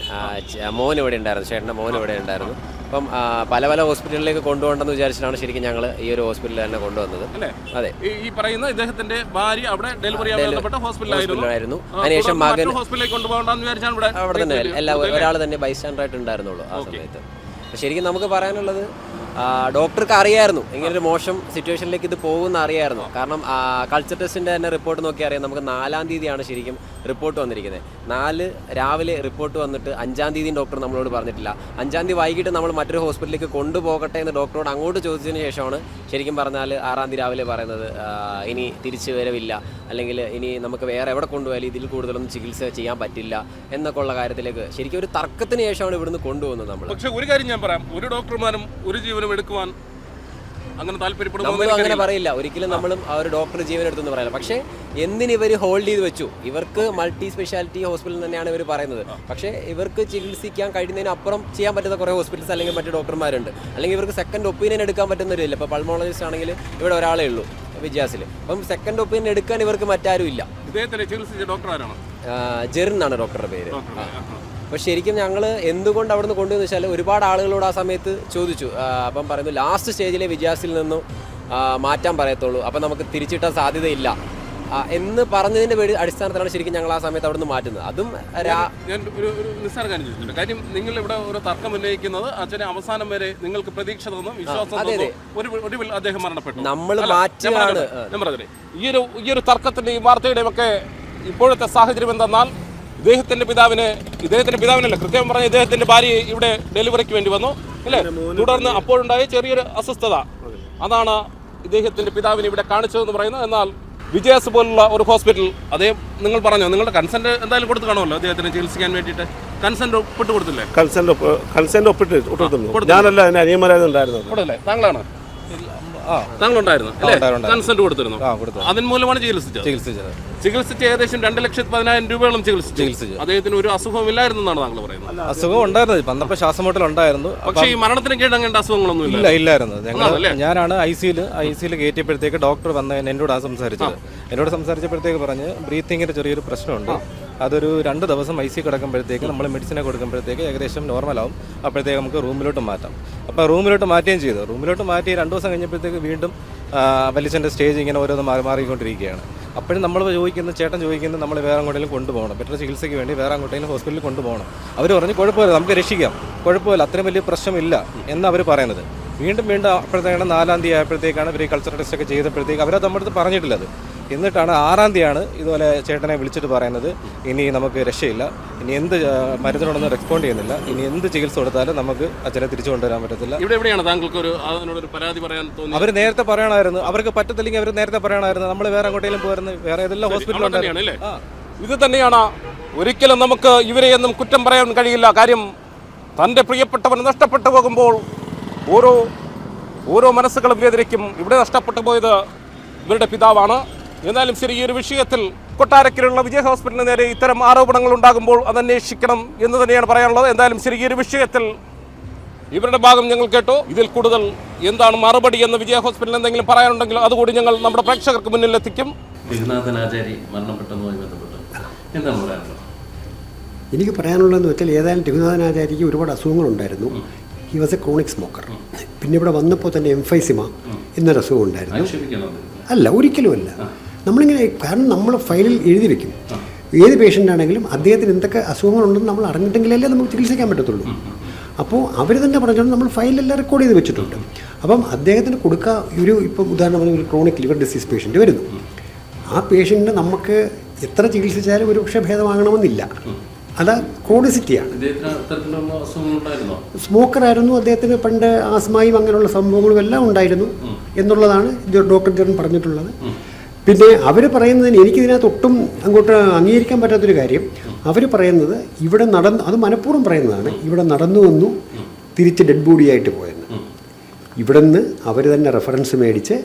മോൻ ഇവിടെ ഉണ്ടായിരുന്നു, ചേട്ടൻ്റെ മോൻ ഇവിടെ ഉണ്ടായിരുന്നു. അപ്പം പല ഹോസ്പിറ്റലിലേക്ക് കൊണ്ടുപോകണ്ടെന്ന് വിചാരിച്ചിട്ടാണ് ശരിക്കും ഞങ്ങൾ ഈ ഒരു ഹോസ്പിറ്റലിൽ തന്നെ കൊണ്ടുവന്നത്. അതെ, ഈ പറയുന്ന ഇദ്ദേഹത്തിന്റെ ഭാര്യ അവിടെ ഡെലിവറി ബന്ധപ്പെട്ട ഹോസ്പിറ്റലായിരുന്നു. അതിനുശേഷം മകൻ ഹോസ്പിറ്റലിലേക്ക് കൊണ്ടുപോകണ്ടെന്ന് വിചാരിച്ചാണ് അവിടെ തന്നെ ഒരാൾ തന്നെ ബൈസ്റ്റാൻഡർ ആയിട്ട് ഉണ്ടായിരുന്നുള്ളൂ ആ സമയത്ത്. ശരിക്കും നമുക്ക് പറയാനുള്ളത് ഡോക്ടർക്ക് അറിയായിരുന്നു ഇങ്ങനൊരു മോശം സിറ്റുവേഷനിലേക്ക് ഇത് പോകുമെന്ന് അറിയായിരുന്നു. കാരണം കൾച്ചർ ടെസ്റ്റിൻ്റെ തന്നെ റിപ്പോർട്ട് നോക്കി അറിയാം. നമുക്ക് 4-ാം തീയതിയാണ് ശരിക്കും റിപ്പോർട്ട് വന്നിരിക്കുന്നത്. 4 രാവിലെ റിപ്പോർട്ട് വന്നിട്ട് 5-ാം തീയതിയും ഡോക്ടർ നമ്മളോട് പറഞ്ഞിട്ടില്ല. 5-ാം തീയതി വൈകിട്ട് നമ്മൾ മറ്റൊരു ഹോസ്പിറ്റലിലേക്ക് കൊണ്ടുപോകട്ടെ എന്ന് ഡോക്ടറോട് അങ്ങോട്ട് ചോദിച്ചതിന് ശേഷമാണ് ശരിക്കും പറഞ്ഞാൽ 6-ാം തീയതി രാവിലെ പറയുന്നത് ഇനി തിരിച്ചു വരവില്ല, അല്ലെങ്കിൽ ഇനി നമുക്ക് വേറെ എവിടെ കൊണ്ടുപോയാലും ഇതിൽ കൂടുതലൊന്നും ചികിത്സ ചെയ്യാൻ പറ്റില്ല എന്നൊക്കെ ഉള്ള കാര്യത്തിലേക്ക് ശരിക്കും ഒരു തർക്കത്തിന് ശേഷമാണ് ഇവിടുന്ന് കൊണ്ടുപോകുന്നത് നമ്മൾ. പക്ഷേ ഒരു കാര്യം ഞാൻ പറയാം, ഒരു ഡോക്ടർമാരും ഒരു ജീവനും എടുക്കുവാൻ അങ്ങനെ താല്പര്യപ്പെടുന്നു അങ്ങനെ പറയില്ല ഒരിക്കലും. നമ്മളും ആ ഒരു ഡോക്ടർ ജീവൻ എടുത്തെന്ന് പറയില്ല. പക്ഷേ എന്തിന് ഇവർ ഹോൾഡ് ചെയ്ത് വെച്ചു? ഇവർക്ക് മൾട്ടി സ്പെഷ്യാലിറ്റി ഹോസ്പിറ്റൽ തന്നെയാണ് ഇവർ പറയുന്നത്. പക്ഷേ ഇവർക്ക് ചികിത്സിക്കാൻ കഴിയുന്നതിന് അപ്പുറം ചെയ്യാൻ പറ്റുന്ന കുറേ ഹോസ്പിറ്റൽസ് അല്ലെങ്കിൽ മറ്റു ഡോക്ടർമാരുണ്ട്. അല്ലെങ്കിൽ ഇവർക്ക് സെക്കൻഡ് ഒപ്പീനിയൻ എടുക്കാൻ പറ്റുന്നവരില്ല. ഇപ്പോൾ പൾമോളജിസ്റ്റ് ആണെങ്കിൽ ഇവിടെ ഒരാളേ ഉള്ളൂ, വിജയാസിൽ. അപ്പം സെക്കൻഡ് ഒപ്പീനിയൻ എടുക്കാൻ ഇവർക്ക് മറ്റാരും ഇല്ല. ഇദ്ദേഹത്തിന് ചികിത്സിച്ച ഡോക്ടർ ആരാണ്? ജെറിൻ എന്നാണ് ഡോക്ടറുടെ പേര്. അപ്പോൾ ശരിക്കും ഞങ്ങൾ എന്തുകൊണ്ട് അവിടെ നിന്ന് കൊണ്ടുവന്ന് വെച്ചാൽ ഒരുപാട് ആളുകളോട് ആ സമയത്ത് ചോദിച്ചു. അപ്പം പറയുന്നു ലാസ്റ്റ് സ്റ്റേജിലെ വിജയാസിൽ നിന്നും മാറ്റാൻ പറയത്തുള്ളൂ, അപ്പം നമുക്ക് തിരിച്ചിട്ടാൻ സാധ്യതയില്ല എന്ന് പറഞ്ഞതിൻ്റെ അടിസ്ഥാനത്തിലാണ് ശരിക്കും ഞങ്ങൾ ആ സമയത്ത് അവിടെ നിന്ന് മാറ്റുന്നത്. അതും ഞാൻ ഒരു നിസ്സാര കാര്യം ചോദിച്ചിട്ടുണ്ട്. കാര്യം നിങ്ങൾ ഇവിടെ ഒരു തർക്കം ഉന്നയിക്കുന്നത് അച്ഛനെ അവസാനം വരെ നിങ്ങൾക്ക് പ്രതീക്ഷ തോന്നും, വിശ്വാസം തോന്നും, ഒടുവിൽ അദ്ദേഹം മരണപ്പെട്ടു. നമ്മൾ മാറ്റിയാണ്. ഞാൻ പറഞ്ഞത് ഈ ഒരു തർക്കത്തിന്റെയും വാർത്തയുടെയും ഒക്കെ ഇപ്പോഴത്തെ സാഹചര്യം എന്തെന്നാൽ ഇദ്ദേഹത്തിന്റെ പിതാവിനല്ല, കൃത്യം പറഞ്ഞ ഇദ്ദേഹത്തിന്റെ ഭാര്യ ഇവിടെ ഡെലിവറിക്ക് വേണ്ടി വന്നു അല്ലേ? തുടർന്ന് അപ്പോഴുണ്ടായ ചെറിയൊരു അസ്വസ്ഥത, അതാണ് ഇദ്ദേഹത്തിന്റെ പിതാവിനെ ഇവിടെ കാണിച്ചതെന്ന് പറയുന്നത്. എന്നാൽ വിജയാസ് പോലുള്ള ഒരു ഹോസ്പിറ്റൽ, അദ്ദേഹം നിങ്ങൾ പറഞ്ഞോ നിങ്ങളുടെ കൺസെന്റ് എന്തായാലും കൊടുത്തു കാണുമല്ലോ അദ്ദേഹത്തിന് ചികിത്സിക്കാൻ വേണ്ടിയിട്ട്? കൺസെന്റ് ഒപ്പിട്ട് കൊടുത്തില്ലേ? കൺസെന്റ് ഒപ്പിട്ട് ഞാനല്ല, അതിന് അനിയന്മാരായിരുന്നത്. താങ്കളാണ്? താങ്കളുണ്ടായിരുന്നു അല്ലേ? കൺസെന്റ് കൊടുത്തിരുന്നു. അതിന് മൂലമാണ് ചികിത്സിച്ച് ഏകദേശം 2,10,000 രൂപയോളം ചികിത്സിച്ചു. അദ്ദേഹത്തിന് ഒരു അസുഖവും ഇല്ലായിരുന്നു എന്നാണ് താങ്കൾ പറയുന്നത്? അസുഖം ഉണ്ടായിരുന്നു, വന്നപ്പോൾ ശ്വാസമുട്ടൽ ഉണ്ടായിരുന്നു. പക്ഷേ ഈ മരണത്തിന് കീഴടങ്ങേണ്ട അസുഖങ്ങളൊന്നും ഇല്ലായിരുന്നു. ഞാനാണ് ഐ സിയിൽ കയറ്റിയപ്പോഴത്തേക്ക് ഡോക്ടർ വന്ന് എന്നോടാണ് സംസാരിച്ചത്. എന്നോട് സംസാരിച്ചപ്പോഴത്തേക്ക് പറഞ്ഞ് ബ്രീത്തിങ്ങിൻ്റെ ചെറിയൊരു പ്രശ്നമുണ്ട്, അതൊരു 2 ദിവസം ഐ സി കിടക്കുമ്പോഴത്തേക്ക് നമ്മൾ മെഡിസിനെ കൊടുക്കുമ്പോഴത്തേക്ക് ഏകദേശം നോർമലാവും, അപ്പോഴത്തേക്ക് നമുക്ക് റൂമിലോട്ട് മാറ്റാം. അപ്പോൾ റൂമിലോട്ട് മാറ്റുകയും ചെയ്തു. റൂമിലോട്ട് മാറ്റി 2 ദിവസം കഴിഞ്ഞപ്പോഴത്തേക്ക് വീണ്ടും വലിച്ചൻ്റെ സ്റ്റേജ് ഇങ്ങനെ ഓരോന്ന് മാറിക്കൊണ്ടിരിക്കുകയാണ്. അപ്പോഴും നമ്മൾ ചേട്ടൻ ചോദിക്കുന്നത് നമ്മൾ വേറെ അങ്ങോട്ടേലും കൊണ്ടുപോകണം, ബെറ്റർ ചികിത്സയ്ക്ക് വേണ്ടി വേറെ അങ്ങോട്ടേലും ഹോസ്പിറ്റലിൽ കൊണ്ടുപോകണം. അവർ പറഞ്ഞ് കുഴപ്പമില്ല, നമുക്ക് രക്ഷിക്കാം, കുഴപ്പമില്ല, അത്രയും വലിയ പ്രശ്നമില്ല എന്ന് അവർ പറയുന്നത്. വീണ്ടും അപ്പോഴത്തേക്കാണ് 4-ാം തീയതി ആയപ്പോഴത്തേക്കാണ് ഇവർ ഈ കൾച്ചർ ടെസ്റ്റൊക്കെ ചെയ്തപ്പോഴത്തേക്ക് അവരത് നമ്മുടെ അടുത്ത് പറഞ്ഞിട്ടില്ല. അത് എന്നിട്ടാണ് 6-ാം തീയതിയാണ് ഇതുപോലെ ചേട്ടനെ വിളിച്ചിട്ട് പറയുന്നത് ഇനി നമുക്ക് രക്ഷയില്ല, ഇനി എന്ത് മരുന്നിനോടൊന്നും റെസ്പോണ്ട് ചെയ്യുന്നില്ല, ഇനി എന്ത് ചികിത്സ കൊടുത്താലും നമുക്ക് അച്ഛനെ തിരിച്ചു കൊണ്ടുവരാൻ പറ്റത്തില്ല. എവിടെയാണ് താങ്കൾക്ക് ഒരു പരാതി പറയാൻ തോന്നുന്നത്? അവർ നേരത്തെ പറയണമായിരുന്നു, അവർക്ക് പറ്റത്തില്ലെങ്കിൽ അവർ നേരത്തെ പറയണമായിരുന്നു, നമ്മൾ വേറെ അങ്ങോട്ടേലും പോയിരുന്നു, വേറെ ഏതെല്ലാം ഹോസ്പിറ്റലുണ്ടാണ്. ഇത് തന്നെയാണ്. ഒരിക്കലും നമുക്ക് ഇവരെയൊന്നും കുറ്റം പറയാൻ കഴിയില്ല. കാര്യം തൻ്റെ പ്രിയപ്പെട്ടവൻ നഷ്ടപ്പെട്ടു പോകുമ്പോൾ ഓരോ മനസ്സുകളും വേദനിക്കും. ഇവിടെ നഷ്ടപ്പെട്ടു പോയത് ഇവരുടെ പിതാവാണ്. എന്നാലും ശരി, ഈ ഒരു വിഷയത്തിൽ കൊട്ടാരക്കരയിലുള്ള വിജയ ഹോസ്പിറ്റലിന് നേരെ ഇത്തരം ആരോപണങ്ങൾ ഉണ്ടാകുമ്പോൾ അത് അന്വേഷിക്കണം എന്ന് തന്നെയാണ് പറയാനുള്ളത്. എന്തായാലും ശരി, ഈ ഒരു വിഷയത്തിൽ ഇവരുടെ ഭാഗം ഞങ്ങൾ കേട്ടു. ഇതിൽ കൂടുതൽ എന്താണ് മറുപടി എന്ന് വിജയ ഹോസ്പിറ്റലിൽ എന്തെങ്കിലും പറയാനുണ്ടെങ്കിൽ അതുകൂടി ഞങ്ങൾ നമ്മുടെ പ്രേക്ഷകർക്ക് മുന്നിൽ എത്തിക്കും. എനിക്ക് പറയാനുള്ളതെന്ന് വെച്ചാൽ ഏതായാലും രഘുനാഥനാചാര്യക്ക് ഒരുപാട് അസുഖങ്ങളുണ്ടായിരുന്നു. He was a chronic smoker. പിന്നെ ഇവിടെ വന്നപ്പോൾ തന്നെ എംഫൈസിമ എന്നൊരു അസുഖം ഉണ്ടായിരുന്നു. അല്ല, ഒരിക്കലുമല്ല. നമ്മളിങ്ങനെ, കാരണം നമ്മൾ ഫയലിൽ എഴുതി വെക്കും ഏത് പേഷ്യൻ്റ് ആണെങ്കിലും അദ്ദേഹത്തിന് എന്തൊക്കെ അസുഖങ്ങളുണ്ടെന്ന് നമ്മൾ അറിഞ്ഞിട്ടെങ്കിലല്ലേ നമുക്ക് ചികിത്സിക്കാൻ പറ്റത്തുള്ളൂ. അപ്പോൾ അവർ തന്നെ പറഞ്ഞാൽ നമ്മൾ ഫയലിലെല്ലാം റെക്കോർഡ് ചെയ്ത് വെച്ചിട്ടുണ്ട്. അപ്പം അദ്ദേഹത്തിന് ഇപ്പം ഉദാഹരണം പറഞ്ഞാൽ ഒരു ക്രോണിക് ലിവർ ഡിസീസ് പേഷ്യൻ്റ് വരുന്നു. ആ പേഷ്യൻറ്റിന് നമുക്ക് എത്ര ചികിത്സിച്ചാലും ഒരു പക്ഷേ ഭേദമാകണമെന്നില്ല. അത് ക്രോണിസിറ്റിയാണ്. സ്മോക്കറായിരുന്നു, അദ്ദേഹത്തിന് പണ്ട് ആസ്മയും അങ്ങനെയുള്ള സംഭവങ്ങളും എല്ലാം ഉണ്ടായിരുന്നു എന്നുള്ളതാണ് ഡോക്ടർ ജെറിൻ പറഞ്ഞിട്ടുള്ളത്. പിന്നെ അവർ പറയുന്നതിന് എനിക്കിതിനകത്ത് ഒട്ടും അങ്ങോട്ട് അംഗീകരിക്കാൻ പറ്റാത്തൊരു കാര്യം, അവർ പറയുന്നത് ഇവിടെ അത് മനഃപൂർവ്വം പറയുന്നതാണ്, ഇവിടെ നടന്നു വന്നു തിരിച്ച് ഡെഡ് ബോഡിയായിട്ട് പോയെന്ന്. ഇവിടെ നിന്ന് അവർ തന്നെ റെഫറൻസ് മേടിച്ച്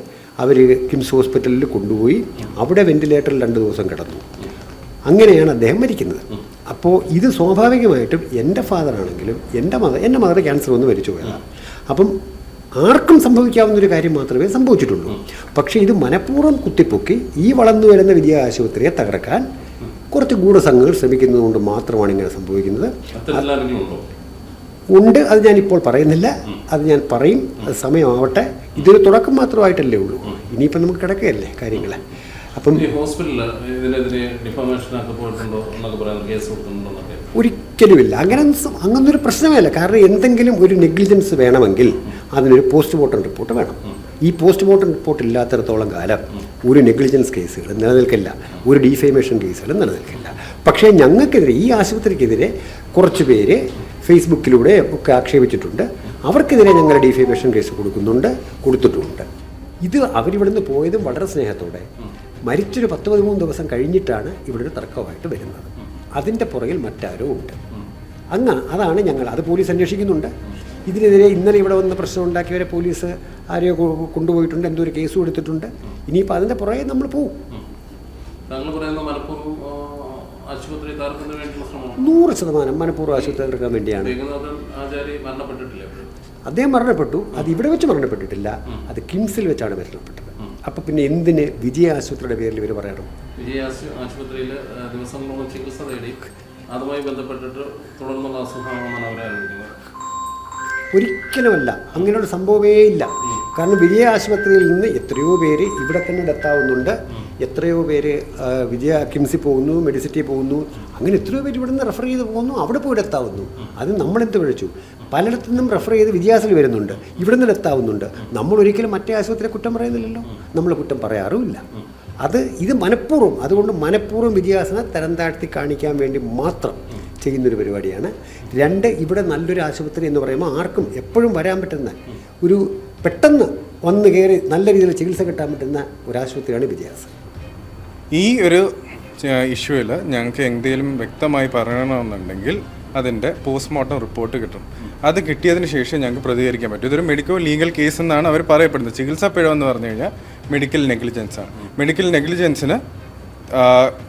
അവർ കിംസ് ഹോസ്പിറ്റലിൽ കൊണ്ടുപോയി അവിടെ വെന്റിലേറ്ററിൽ 2 ദിവസം കിടന്നു. അങ്ങനെയാണ് അദ്ദേഹം മരിക്കുന്നത്. അപ്പോൾ ഇത് സ്വാഭാവികമായിട്ടും എൻ്റെ ഫാദറാണെങ്കിലും എൻ്റെ മദർ ക്യാൻസർ വന്ന് മരിച്ചു പോയതാണ്. അപ്പം ആർക്കും സംഭവിക്കാവുന്നൊരു കാര്യം മാത്രമേ സംഭവിച്ചിട്ടുള്ളൂ. പക്ഷേ ഇത് മനഃപൂർവ്വം കുത്തിപ്പൊക്കി ഈ വളർന്നു വരുന്ന വിജയ ആശുപത്രിയെ തകർക്കാൻ കുറച്ച് ഗൂഢസംഘങ്ങൾ ശ്രമിക്കുന്നതുകൊണ്ട് മാത്രമാണ് ഇങ്ങനെ സംഭവിക്കുന്നത്. ഉണ്ട്, അത് ഞാനിപ്പോൾ പറയുന്നില്ല, അത് ഞാൻ പറയും, അത് സമയമാവട്ടെ. ഇതൊരു തുടക്കം മാത്രമായിട്ടല്ലേ ഉള്ളൂ, ഇനിയിപ്പം നമുക്ക് കിടക്കുകയല്ലേ കാര്യങ്ങൾ. അപ്പം ഒരിക്കലുമില്ല, അങ്ങനൊരു പ്രശ്നമേ അല്ല. കാരണം എന്തെങ്കിലും ഒരു നെഗ്ലിജൻസ് വേണമെങ്കിൽ അതിനൊരു പോസ്റ്റ്മോർട്ടം റിപ്പോർട്ട് വേണം. ഈ പോസ്റ്റ്മോർട്ടം റിപ്പോർട്ട് ഇല്ലാത്തിടത്തോളം കാലം ഒരു നെഗ്ലിജൻസ് കേസുകൾ നിലനിൽക്കില്ല, ഒരു ഡിഫേമേഷൻ കേസുകൾ നിലനിൽക്കില്ല. പക്ഷേ ഞങ്ങൾക്കെതിരെ, ഈ ആശുപത്രിക്കെതിരെ കുറച്ച് പേര് ഫേസ്ബുക്കിലൂടെ ഒക്കെ ആക്ഷേപിച്ചിട്ടുണ്ട്. അവർക്കെതിരെ ഞങ്ങൾ ഡിഫേമേഷൻ കേസ് കൊടുത്തിട്ടുമുണ്ട്. ഇത് അവരിവിടുന്ന് പോയതും വളരെ സ്നേഹത്തോടെ, മരിച്ചൊരു 10-13 ദിവസം കഴിഞ്ഞിട്ടാണ് ഇവിടെ ഒരു തർക്കമായിട്ട് വരുന്നത്. അതിൻ്റെ പുറകിൽ മറ്റാരോ ഉണ്ട്. അതാണ് അത് പോലീസ് അന്വേഷിക്കുന്നുണ്ട്. ഇതിനെതിരെ ഇന്നലെ ഇവിടെ വന്ന പ്രശ്നം ഉണ്ടാക്കിയവരെ പോലീസ് ആരെയോ കൊണ്ടുപോയിട്ടുണ്ട്, എന്തോ ഒരു കേസും എടുത്തിട്ടുണ്ട്. ഇനിയിപ്പോൾ അതിൻ്റെ പുറകെ നമ്മൾ പോവും. 100% മനഃപൂർവ്വം ആശുപത്രി എടുക്കാൻ വേണ്ടിയാണ്. അദ്ദേഹം മരണപ്പെട്ടു, അത് ഇവിടെ വെച്ച് മരണപ്പെട്ടിട്ടില്ല, അത് കിംസിൽ വെച്ചാണ് മരണപ്പെട്ടത്. അപ്പോൾ പിന്നെ എന്തിന് വിജയ ആശുപത്രിയുടെ പേരിൽ ഇവർ പറയണം? വിജയ ആശുപത്രിയിൽ ദിവസങ്ങളോളം ചികിത്സ തേടി അതുമായി ബന്ധപ്പെട്ടിട്ട് തുടർന്നുള്ള അസുഖമാണെന്നാണ് അവരെ അറിയിക്കുന്നത്. ഒരിക്കലുമല്ല, അങ്ങനെയൊരു സംഭവമേ ഇല്ല. കാരണം വിജയ ആശുപത്രിയിൽ നിന്ന് എത്രയോ പേര് ഇവിടെ തന്നെ എത്താവുന്നുണ്ട്, എത്രയോ പേര് വിജയ കിംസിൽ പോകുന്നു, മെഡിസിറ്റി പോകുന്നു, അങ്ങനെ എത്രയോ പേര് ഇവിടെ നിന്ന് റെഫർ ചെയ്ത് പോകുന്നു, അവിടെ പോയിട്ട് എത്താവുന്നു. അത് നമ്മളെന്ത് വിളിച്ചു? പലയിടത്തു നിന്നും റെഫർ ചെയ്ത് വിജയാസിൽ വരുന്നുണ്ട്, ഇവിടെ നിന്ന് എത്താവുന്നുണ്ട്. നമ്മളൊരിക്കലും മറ്റേ ആശുപത്രിയെ കുറ്റം പറയുന്നില്ലല്ലോ, നമ്മൾ കുറ്റം പറയാറുമില്ല. ഇത് മനഃപൂർവ്വം, അതുകൊണ്ട് മനഃപൂർവ്വം വിജയാസിനെ തരം താഴ്ത്തി കാണിക്കാൻ വേണ്ടി മാത്രം ചെയ്യുന്നൊരു പരിപാടിയാണ്. 2, ഇവിടെ നല്ലൊരു ആശുപത്രി എന്ന് പറയുമ്പോൾ ആർക്കും എപ്പോഴും വരാൻ പറ്റുന്ന ഒരു പെട്ടെന്ന് വന്ന് കയറി നല്ല രീതിയിൽ ചികിത്സ കിട്ടാൻ പറ്റുന്ന ഒരാശുപത്രിയാണ് വിജയാസ്. ഈ ഒരു ഇഷ്യൂവിൽ ഞങ്ങൾക്ക് എന്തെങ്കിലും വ്യക്തമായി പറയണമെന്നുണ്ടെങ്കിൽ അതിൻ്റെ പോസ്റ്റ്മോർട്ടം റിപ്പോർട്ട് കിട്ടും. അത് കിട്ടിയതിന് ശേഷം ഞങ്ങൾക്ക് പ്രതികരിക്കാൻ പറ്റും. ഇതൊരു മെഡിക്കൽ ലീഗൽ കേസ് എന്നാണ് അവർ പറയപ്പെടുന്നത്. ചികിത്സാ പിഴവെന്ന് പറഞ്ഞു കഴിഞ്ഞാൽ മെഡിക്കൽ നെഗ്ലിജൻസാണ്. മെഡിക്കൽ നെഗ്ലിജൻസിന്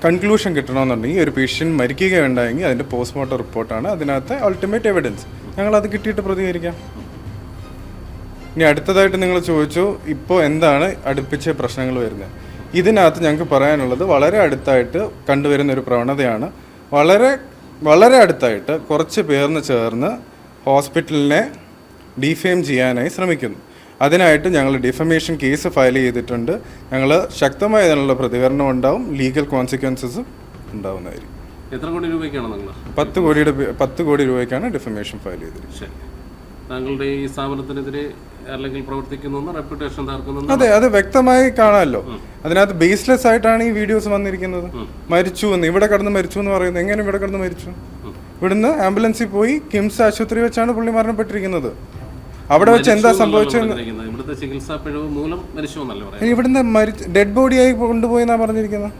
കൺക്ലൂഷൻ കിട്ടണമെന്നുണ്ടെങ്കിൽ ഒരു പേഷ്യൻറ്റ് മരിക്കുകയുണ്ടായെങ്കിൽ അതിൻ്റെ പോസ്റ്റ്മോർട്ടം റിപ്പോർട്ടാണ് അതിനകത്ത് അൾട്ടിമേറ്റ് എവിഡൻസ്. ഞങ്ങളത് കിട്ടിയിട്ട് പ്രതികരിക്കാം. ഇനി അടുത്തതായിട്ട് നിങ്ങൾ ചോദിച്ചു ഇപ്പോൾ എന്താണ് അടുപ്പിച്ച പ്രശ്നങ്ങൾ വരുന്നത്. ഇതിനകത്ത് ഞങ്ങൾക്ക് പറയാനുള്ളത് വളരെ അടുത്തായിട്ട് കണ്ടുവരുന്ന ഒരു പ്രവണതയാണ്. വളരെ അടുത്തായിട്ട് കുറച്ച് പേർന്ന് ചേർന്ന് ഹോസ്പിറ്റലിനെ ഡിഫെയിം ചെയ്യാനായി ശ്രമിക്കുന്നു. അതിനായിട്ട് ഞങ്ങൾ ഡിഫമേഷൻ കേസ് ഫയൽ ചെയ്തിട്ടുണ്ട്. ഞങ്ങൾ ശക്തമായ അതിനുള്ള പ്രതികരണം ഉണ്ടാവും, ലീഗൽ കോൺസിക്വൻസസും ഉണ്ടാവുന്നതായിരിക്കും. എത്ര കോടി രൂപയ്ക്കാണ് നിങ്ങൾ? 10 കോടി രൂപയ്ക്കാണ് ഡിഫമേഷൻ ഫയൽ ചെയ്തിരിക്കുന്നത്. താങ്കളുടെ ഈ സ്ഥാപനത്തിനെതിരെ അല്ലെങ്കിൽ പ്രവർത്തിക്കുന്ന റെപ്യൂട്ടേഷൻ തകർക്കുന്നു. അതെ, അത് വ്യക്തമായി കാണാമല്ലോ. അതിനകത്ത് ബേസ്ലെസ് ആയിട്ടാണ് ഈ വീഡിയോസ് വന്നിരിക്കുന്നത്. മരിച്ചു എന്ന്, ഇവിടെ കിടന്ന് മരിച്ചു എന്ന് പറയുന്നത് എങ്ങനെ ഇവിടെ കിടന്ന് മരിച്ചു? ഇവിടുന്ന് ആംബുലൻസിൽ പോയി കിംസ് ആശുപത്രി വെച്ചാണ് പുള്ളി മരണപ്പെട്ടിരിക്കുന്നത്. അവിടെ വെച്ച് എന്താ സംഭവിച്ചത്? ഇവിടുത്തെ ചികിത്സാ പിഴവ് മൂലം മരിച്ചു. ഇവിടുന്ന് ഡെഡ് ബോഡിയായി കൊണ്ടുപോയി എന്നാ പറഞ്ഞിരിക്കുന്നത്.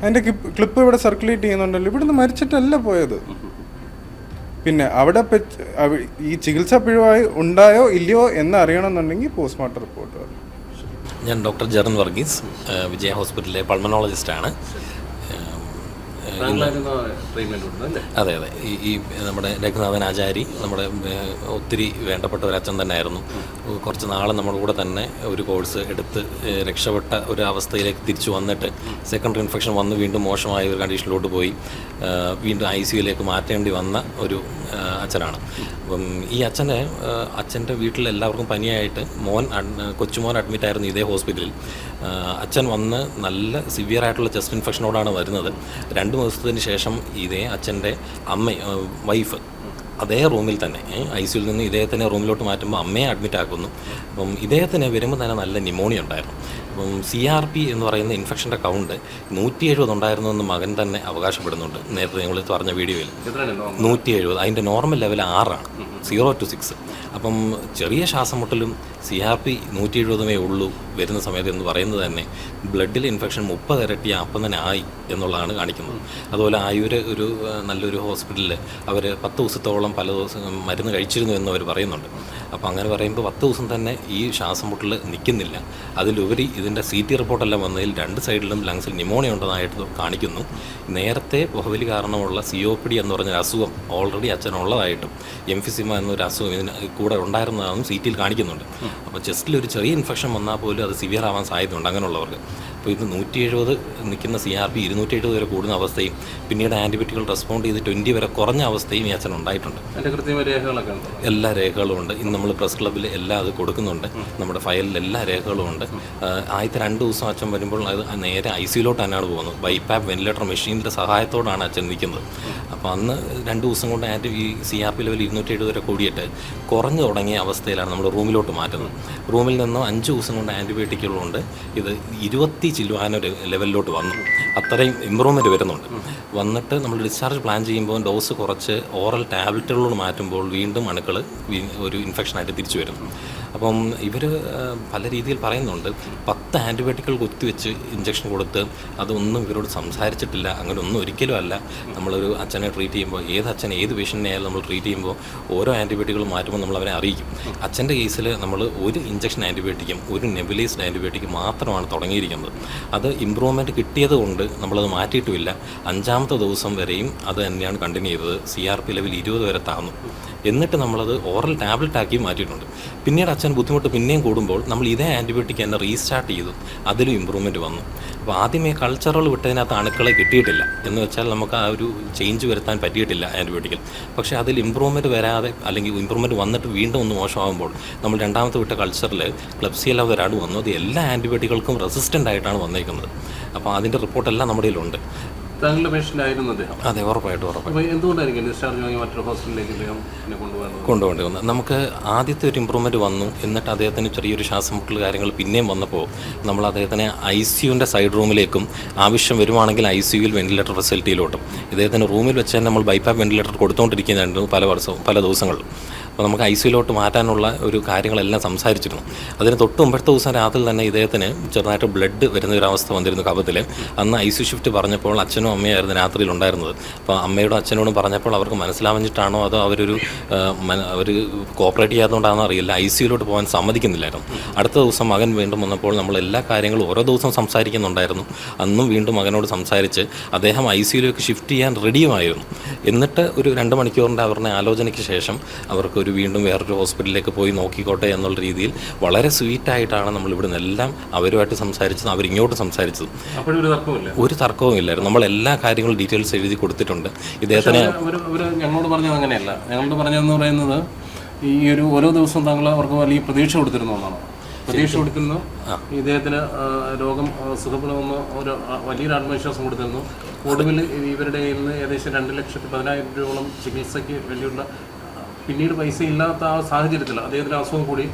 അതിന്റെ ക്ലിപ്പ് ഇവിടെ സർക്കുലേറ്റ് ചെയ്യുന്നുണ്ടല്ലോ. ഇവിടുന്ന് മരിച്ചിട്ടല്ല പോയത്. പിന്നെ അവിടെ ഈ ചികിത്സാ പിഴവായി ഉണ്ടായോ ഇല്ലയോ എന്ന് അറിയണമെന്നുണ്ടെങ്കിൽ പോസ്റ്റ്മോർട്ടം റിപ്പോർട്ട് വരും. ഞാൻ ഡോക്ടർ ജെറൻ വർഗീസ്, വിജയ ഹോസ്പിറ്റലിലെ പൾമനോളജിസ്റ്റാണ്. അതെ, ഈ നമ്മുടെ രഘുനാഥൻ ആചാരി നമ്മുടെ ഒത്തിരി വേണ്ടപ്പെട്ട ഒരു അച്ഛൻ തന്നെയായിരുന്നു. കുറച്ച് നാൾ നമ്മുടെ കൂടെ തന്നെ ഒരു കോഴ്സ് എടുത്ത് രക്ഷപ്പെട്ട ഒരു അവസ്ഥയിലേക്ക് തിരിച്ചു വന്നിട്ട് സെക്കൻഡറി ഇൻഫെക്ഷൻ വന്ന് വീണ്ടും മോശമായ ഒരു കണ്ടീഷനിലോട്ട് പോയി വീണ്ടും ICUയിലേക്ക് മാറ്റേണ്ടി വന്ന ഒരു അച്ഛനാണ്. അപ്പം ഈ അച്ഛൻ്റെ വീട്ടിൽ എല്ലാവർക്കും പനിയായിട്ട് കൊച്ചുമോൻ അഡ്മിറ്റായിരുന്നു ഇതേ ഹോസ്പിറ്റലിൽ. അച്ഛൻ വന്ന് നല്ല സിവിയർ ആയിട്ടുള്ള ചെസ്റ്റ് ഇൻഫെക്ഷനോടാണ് വരുന്നത്. 2 ദിവസത്തിന് ശേഷം ഇതേ അച്ഛൻ്റെ വൈഫ് അതേ റൂമിൽ തന്നെ ICUയിൽ നിന്ന് ഇദ്ദേഹത്തിനെ റൂമിലോട്ട് മാറ്റുമ്പോൾ അമ്മയെ അഡ്മിറ്റ് ആക്കുന്നു. അപ്പം ഇദ്ദേഹത്തിന് വരുമ്പോൾ തന്നെ നല്ല ന്യൂമോണിയ ഉണ്ടായിരുന്നു. അപ്പം CRP എന്ന് പറയുന്ന ഇൻഫെക്ഷൻ്റെ കൗണ്ട് 170 ഉണ്ടായിരുന്നു എന്ന് മകൻ തന്നെ അവകാശപ്പെടുന്നുണ്ട്. നേരത്തെ നിങ്ങൾ പറഞ്ഞ വീഡിയോയിൽ 170, അതിൻ്റെ നോർമൽ ലെവൽ 6 0 to 6. അപ്പം ചെറിയ ശ്വാസം മുട്ടലും CRP 170 ഉള്ളൂ വരുന്ന സമയത്ത് എന്ന് പറയുന്നത് തന്നെ ബ്ലഡിൽ ഇൻഫെക്ഷൻ 30 ഇരട്ടി അപ്പം തന്നെ ആയി എന്നുള്ളതാണ് കാണിക്കുന്നത്. അതുപോലെ ആയൂർ ഒരു നല്ലൊരു ഹോസ്പിറ്റലിൽ അവർ 10 ദിവസത്തോളം പല ദിവസം മരുന്ന് കഴിച്ചിരുന്നു എന്ന് അവർ പറയുന്നുണ്ട്. അപ്പോൾ അങ്ങനെ പറയുമ്പോൾ 10 ദിവസം തന്നെ ഈ ശ്വാസം മുട്ടൽ നിൽക്കുന്നില്ല. അതിലുപരി ഇതിൻ്റെ CT റിപ്പോർട്ടെല്ലാം വന്നതിൽ 2 സൈഡിലും ലങ്സിൽ ന്യൂമോണിയ ഉണ്ടെന്നായിട്ട് കാണിക്കുന്നു. നേരത്തെ പുകവലി കാരണമുള്ള COPD എന്ന് പറഞ്ഞൊരു അസുഖം ഓൾറെഡി അച്ഛനുള്ളതായിട്ടും എംഫിസിമ എന്നൊരു അസുഖം ഇതിന് കൂടെ ഉണ്ടായിരുന്നതാണെന്നും CTയിൽ കാണിക്കുന്നുണ്ട്. അപ്പോൾ ചെസ്റ്റിൽ ഒരു ചെറിയ ഇൻഫെക്ഷൻ വന്നാൽ പോലും അത് സിവിയർ ആവാൻ സാധ്യതയുണ്ട് അങ്ങനെയുള്ളവർക്ക്. അപ്പോൾ ഇത് 170 നിൽക്കുന്ന CRP 270 വരെ കൂടുന്ന അവസ്ഥയും പിന്നീട് ആൻറ്റിബയോട്ടിക്കുകൾ റെസ്പോണ്ട് ചെയ്ത് 20 വരെ കുറഞ്ഞ അവസ്ഥയും ഈ അച്ഛൻ ഉണ്ടായിട്ടുണ്ട്. എല്ലാ രേഖകളും ഉണ്ട്. ഇന്ന് നമ്മൾ പ്രസ് ക്ലബ്ബിൽ എല്ലാം അത് കൊടുക്കുന്നുണ്ട്. നമ്മുടെ ഫയലിൽ എല്ലാ രേഖകളും ഉണ്ട്. ആദ്യത്തെ 2 ദിവസം അച്ഛൻ വരുമ്പോൾ അത് നേരെ ICUയിലോട്ട് തന്നെയാണ് പോകുന്നത്. BiPAP വെന്റിലേറ്റർ മെഷീനിൻ്റെ സഹായത്തോടാണ് അച്ഛൻ നിൽക്കുന്നത്. അപ്പോൾ അന്ന് 2 ദിവസം കൊണ്ട് ഈ CRP ലെവൽ 270 വരെ കൂടിയിട്ട് കുറഞ്ഞു തുടങ്ങിയ അവസ്ഥയിലാണ് നമ്മൾ റൂമിലോട്ട് മാറ്റുന്നത്. റൂമിൽ നിന്ന് 5 ദിവസം കൊണ്ട് ആൻറ്റിബയോട്ടിക്കുകളുണ്ട്. ഇത് 20 ചില്ലുവാനൊരു ലെവലിലോട്ട് വന്നു. അത്രയും ഇമ്പ്രൂവ്മെൻറ്റ് വരുന്നുണ്ട്. വന്നിട്ട് നമ്മൾ ഡിസ്ചാർജ് പ്ലാൻ ചെയ്യുമ്പോൾ ഡോസ് കുറച്ച് ഓറൽ ടാബ്ലറ്റുകളോട് മാറ്റുമ്പോൾ വീണ്ടും അണുക്കൾ ഒരു ഇൻഫെക്ഷനായിട്ട് തിരിച്ചു വരുന്നു. അപ്പം ഇവർ പല രീതിയിൽ പറയുന്നുണ്ട്. 10 ആൻറ്റിബയോട്ടിക്കുകൾ കുത്തിവെച്ച് ഇഞ്ചക്ഷൻ കൊടുത്ത് അതൊന്നും ഇവരോട് സംസാരിച്ചിട്ടില്ല. അങ്ങനെ ഒന്നും ഒരിക്കലും അല്ല. നമ്മളൊരു അച്ഛനെ ട്രീറ്റ് ചെയ്യുമ്പോൾ ഏത് പേഷ്യൻറ്റിനെ ആയാലും നമ്മൾ ട്രീറ്റ് ചെയ്യുമ്പോൾ ഓരോ ആൻറ്റിബയോട്ടിക്കുകൾ മാറ്റുമ്പോൾ നമ്മൾ അവരെ അറിയിക്കും. അച്ഛൻ്റെ കേസിൽ നമ്മൾ ഒരു ഇഞ്ചക്ഷൻ ആൻറ്റിബയോട്ടിക്കും ഒരു നെബുലൈസ്ഡ് ആൻറ്റിബയോട്ടിക്കും മാത്രമാണ് തുടങ്ങിയിരിക്കുന്നത്. അത് ഇമ്പ്രൂവ്മെൻറ്റ് കിട്ടിയത് കൊണ്ട് നമ്മളത് മാറ്റിയിട്ടുമില്ല. 5ാമത്തെ ദിവസം വരെയും അത് തന്നെയാണ് കണ്ടിന്യൂ ചെയ്തത്. CRP ലെവൽ 20 വരെ താന്നു. എന്നിട്ട് നമ്മളത് ഓറൽ ടാബ്ലറ്റ് ആക്കി മാറ്റിയിട്ടുണ്ട്. പിന്നീട് അച്ഛൻ ബുദ്ധിമുട്ട് പിന്നെയും കൂടുമ്പോൾ നമ്മൾ ഇതേ ആൻറ്റിബയോട്ടിക് തന്നെ റീസ്റ്റാർട്ട് ചെയ്തു, അതിലും ഇമ്പ്രൂവ്മെൻറ്റ് വന്നു. അപ്പോൾ ആദ്യമേ കൾച്ചറൽ വിട്ടതിനകത്ത് അണുക്കളെ കിട്ടിയിട്ടില്ല എന്ന് വെച്ചാൽ നമുക്ക് ആ ഒരു ചേഞ്ച് വരുത്താൻ പറ്റിയിട്ടില്ല ആൻറ്റിബയോട്ടിക്കിൽ. പക്ഷേ അതിൽ ഇമ്പ്രൂവ്മെൻറ്റ് വരാതെ അല്ലെങ്കിൽ ഇമ്പ്രൂവ്മെൻറ്റ് വന്നിട്ട് വീണ്ടും ഒന്ന് മോശമാകുമ്പോൾ നമ്മൾ രണ്ടാമത്തെ വിട്ട കൾച്ചറിൽ ക്ലബ്സിയെല്ല വരാട് വന്നു. അത് എല്ലാ ആൻറ്റിബയോട്ടികൾക്കും റെസിസ്റ്റൻ്റ് ആയിട്ടാണ് വന്നേക്കുന്നത്. അപ്പോൾ അതിൻ്റെ റിപ്പോർട്ടെല്ലാം നമ്മുടെ കയ്യിലുണ്ട്. താങ്കളുടെ പേഷ്യൻ്റ് ആയിരുന്നു അദ്ദേഹം? അതെ, ഉറപ്പായിട്ടും. അപ്പോൾ എന്തുകൊണ്ടായിരിക്കും ഡിസ്ചാർജ് വാങ്ങി മറ്റൊരു ഹോസ്പിറ്റലിലേക്ക് അദ്ദേഹം കൊണ്ടുപോകേണ്ടി വന്നത്? നമുക്ക് ആദ്യത്തെ ഒരു ഇമ്പ്രൂവ്മെൻറ്റ് വന്നു, എന്നിട്ട് അദ്ദേഹത്തിന് ചെറിയൊരു ശ്വാസം മുട്ടൽ കാര്യങ്ങൾ പിന്നെയും വന്നപ്പോൾ നമ്മൾ അദ്ദേഹത്തിനെ ICUവിൻ്റെ സൈഡ് റൂമിലേക്കും ആവശ്യം വരുവാണെങ്കിൽ ICUവിൽ വെന്റിലേറ്റർ ഫെസിലിറ്റിയിലോട്ടും ഇദ്ദേഹത്തിന് റൂമിൽ വെച്ച് തന്നെ നമ്മൾ ബൈപ്പാപ്പ് വെന്റിലേറ്റർ കൊടുത്തുകൊണ്ടിരിക്കുന്നുണ്ട് പല ദിവസങ്ങളിൽ. അപ്പോൾ നമുക്ക് ICUവിലോട്ട് മാറ്റാനുള്ള ഒരു കാര്യങ്ങളെല്ലാം സംസാരിച്ചിരുന്നു. അതിന് തൊട്ട് മുമ്പത്തെ ദിവസം രാത്രി തന്നെ ഇദ്ദേഹത്തിന് ചെറുതായിട്ട് ബ്ലഡ് വരുന്ന ഒരു അവസ്ഥ വന്നിരുന്നു കഫത്തിൽ. അന്ന് ICU ഷിഫ്റ്റ് പറഞ്ഞപ്പോൾ അച്ഛനും അമ്മയായിരുന്നു രാത്രിയിൽ ഉണ്ടായിരുന്നത്. അപ്പോൾ അമ്മയോടും അച്ഛനോടും പറഞ്ഞപ്പോൾ അവർക്ക് മനസ്സിലാവഞ്ഞിട്ടാണോ അതോ അവർ കോപ്പറേറ്റ് ചെയ്യാത്തതുകൊണ്ടാണെന്ന് അറിയില്ല, ICUവിലോട്ട് പോകാൻ സമ്മതിക്കുന്നില്ലായിരുന്നു. അടുത്ത ദിവസം മകൻ വീണ്ടും വന്നപ്പോൾ നമ്മൾ എല്ലാ കാര്യങ്ങളും ഓരോ ദിവസം സംസാരിക്കുന്നുണ്ടായിരുന്നു. അന്നും വീണ്ടും മകനോട് സംസാരിച്ച് അദ്ദേഹം ICUവിലേക്ക് ഷിഫ്റ്റ് ചെയ്യാൻ റെഡിയുമായിരുന്നു. എന്നിട്ട് ഒരു 2 മണിക്കൂറിൻ്റെ അവരുടെ ആലോചനയ്ക്ക് ശേഷം അവർക്കൊരു വീണ്ടും വേറൊരു ഹോസ്പിറ്റലിലേക്ക് പോയി നോക്കിക്കോട്ടെ എന്നുള്ള രീതിയിൽ വളരെ സ്വീറ്റായിട്ടാണ് നമ്മൾ ഇവിടെ നിന്നെല്ലാം അവരുമായിട്ട് സംസാരിച്ചത്, അവരിങ്ങോട്ട് സംസാരിച്ചത്. ഒരു തർക്കവും ഇല്ലായിരുന്നു. നമ്മൾ എല്ലാ കാര്യങ്ങളും ഡീറ്റെയിൽസ് എഴുതി കൊടുത്തിട്ടുണ്ട്. ഇദ്ദേഹത്തിന് ഞങ്ങളോട് പറഞ്ഞത് അങ്ങനെയല്ല. ഞങ്ങളോട് പറഞ്ഞതെന്ന് പറയുന്നത് ഈ ഒരു ഓരോ ദിവസവും താങ്കൾ അവർക്ക് വലിയ പ്രതീക്ഷ കൊടുത്തിരുന്നു എന്നാണ്. പ്രതീക്ഷ കൊടുത്തിരുന്നു, ഇദ്ദേഹത്തിന് രോഗം സുഖപ്പെടുമെന്ന് ഒരു വലിയൊരു ആത്മവിശ്വാസം കൊടുത്തിരുന്നു. ഒടുവിൽ ഇവരുടെ കയ്യിൽ നിന്ന് ഏകദേശം 2,10,000 രൂപയോളം ചികിത്സയ്ക്ക് വേണ്ടിയുള്ള പിന്നീട് പൈസ ഇല്ലാത്ത ആ സാഹചര്യത്തിൽ അദ്ദേഹത്തിന് അസുഖം കൂടി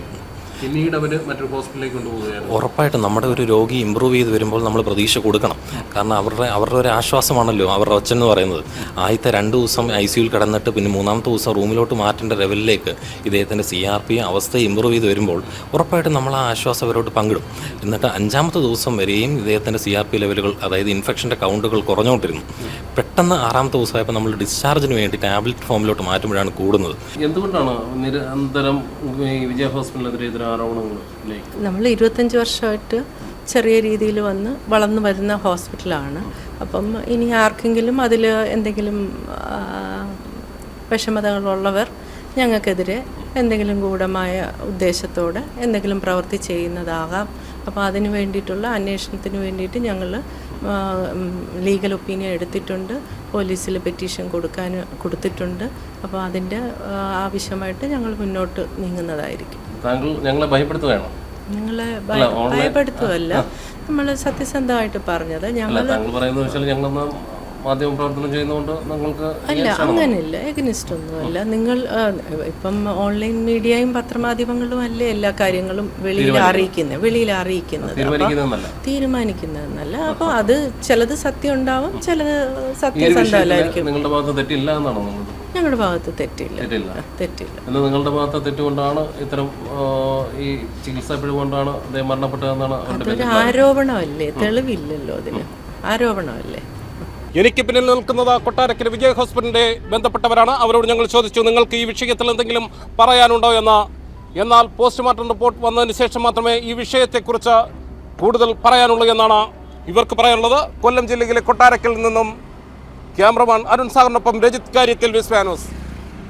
പിന്നീട് അവർ മറ്റൊരു ഹോസ്പിറ്റലിലേക്ക് കൊണ്ടുപോവുകയാണ്. ഉറപ്പായിട്ടും നമ്മുടെ ഒരു രോഗി ഇമ്പ്രൂവ് ചെയ്ത് വരുമ്പോൾ നമ്മൾ പ്രതീക്ഷ കൊടുക്കണം. കാരണം അവരുടെ ഒരു ആശ്വാസമാണല്ലോ അവരുടെ ഒച്ച എന്ന് പറയുന്നത്. ആദ്യത്തെ 2 ദിവസം ICUവിൽ കിടന്നിട്ട് പിന്നെ 3ാമത്തെ ദിവസം റൂമിലോട്ട് മാറ്റേണ്ട ലെവലിലേക്ക് ഇദ്ദേഹത്തിൻ്റെ CRP അവസ്ഥ ഇമ്പ്രൂവ് ചെയ്ത് വരുമ്പോൾ ഉറപ്പായിട്ടും നമ്മൾ ആ ആശ്വാസം അവരോട് പങ്കിടും. എന്നിട്ട് 5ാമത്തെ ദിവസം വരെയും ഇദ്ദേഹത്തിൻ്റെ CRP ലെവലുകൾ, അതായത് ഇൻഫെക്ഷൻ്റെ കൗണ്ടുകൾ കുറഞ്ഞുകൊണ്ടിരുന്നു. പെട്ടെന്ന് 6ാമത്തെ ദിവസമായപ്പോൾ നമ്മൾ ഡിസ്ചാർജിന് വേണ്ടി ടാബ്ലറ്റ് ഫോമിലോട്ട് മാറ്റുമ്പോഴാണ് കൂടുന്നത്. എന്തുകൊണ്ടാണ് നിരന്തരം വിജയ ഹോസ്പിറ്റലിനെതിരെ ആരോപണങ്ങളിലേക്ക്? നമ്മൾ 25 വർഷമായിട്ട് ചെറിയ രീതിയിൽ വളർന്നു വരുന്ന ഹോസ്പിറ്റലാണ്. അപ്പം ഇനി ആർക്കെങ്കിലും അതിൽ എന്തെങ്കിലും വിഷമതകളുള്ളവർ ഞങ്ങൾക്കെതിരെ എന്തെങ്കിലും ഗൂഢമായ ഉദ്ദേശത്തോടെ എന്തെങ്കിലും പ്രവൃത്തി ചെയ്യുന്നതാകാം. അപ്പോൾ അതിന് വേണ്ടിയിട്ടുള്ള അന്വേഷണത്തിന് വേണ്ടിയിട്ട് ഞങ്ങൾ ലീഗൽ ഒപ്പീനിയൻ എടുത്തിട്ടുണ്ട്, പോലീസിൽ പെറ്റീഷൻ കൊടുത്തിട്ടുണ്ട്. അപ്പോൾ അതിൻ്റെ ആവശ്യമായിട്ട് ഞങ്ങൾ മുന്നോട്ട് നീങ്ങുന്നതായിരിക്കും. താങ്കൾ ഞങ്ങളെ ഭയപ്പെടുത്തുകയാണോ? ഞങ്ങളെ ഭയപ്പെടുത്തുമല്ല, നമ്മൾ സത്യസന്ധമായിട്ട് പറഞ്ഞത്. ഞങ്ങൾ മാധ്യമ പ്രവർത്തനം ചെയ്യുന്നതുകൊണ്ട് നിങ്ങൾക്ക് അല്ല, അങ്ങനെയില്ല, എഗനിസ്റ്റ് ഒന്നുമല്ല. നിങ്ങൾ ഇപ്പം ഓൺലൈൻ മീഡിയയും പത്രമാധ്യമങ്ങളും അല്ലേ എല്ലാ കാര്യങ്ങളും വെളിയിൽ അറിയിക്കുന്നത് തീരുമാനിക്കുന്നതെന്നല്ല. അപ്പോൾ അത് ചിലത് സത്യം ഉണ്ടാവും, ചിലത് സത്യസന്ധമല്ലായിരിക്കും. നിങ്ങളുടെ ഭാഗത്ത് തെറ്റില്ല എന്നാണോ? ഞങ്ങളുടെ ഭാഗത്ത് തെറ്റില്ല. നിങ്ങളുടെ ഭാഗത്ത് തെറ്റുകൊണ്ടാണ് ഇത്തരം ഈ ചികിത്സാ പിഴവുകൊണ്ടാണ് അദ്ദേഹം മരണപ്പെട്ടതെന്നാണ് അതൊരു ആരോപണമല്ലേ, തെളിവില്ലല്ലോ അതിന്, ആരോപണമല്ലേ. എനിക്ക് പിന്നിൽ നിൽക്കുന്നത് കൊട്ടാരക്കര വിജയ ഹോസ്പിറ്റലിന്റെ ബന്ധപ്പെട്ടവരാണ്. അവരോട് ഞങ്ങൾ ചോദിച്ചു നിങ്ങൾക്ക് ഈ വിഷയത്തിൽ എന്തെങ്കിലും പറയാനുണ്ടോ എന്ന്. എന്നാൽ പോസ്റ്റ്മോർട്ടം റിപ്പോർട്ട് വന്നതിന് ശേഷം മാത്രമേ ഈ വിഷയത്തെക്കുറിച്ച് കൂടുതൽ പറയാനുള്ളൂ എന്നാണ് ഇവർക്ക് പറയാനുള്ളത്. കൊല്ലം ജില്ലയിലെ കൊട്ടാരക്കരയിൽ നിന്നും ക്യാമറമാൻ അരുൺ സാഗറിനൊപ്പം രജിത് കാര്യത്തിൽ, വിസ്വാനോസ്.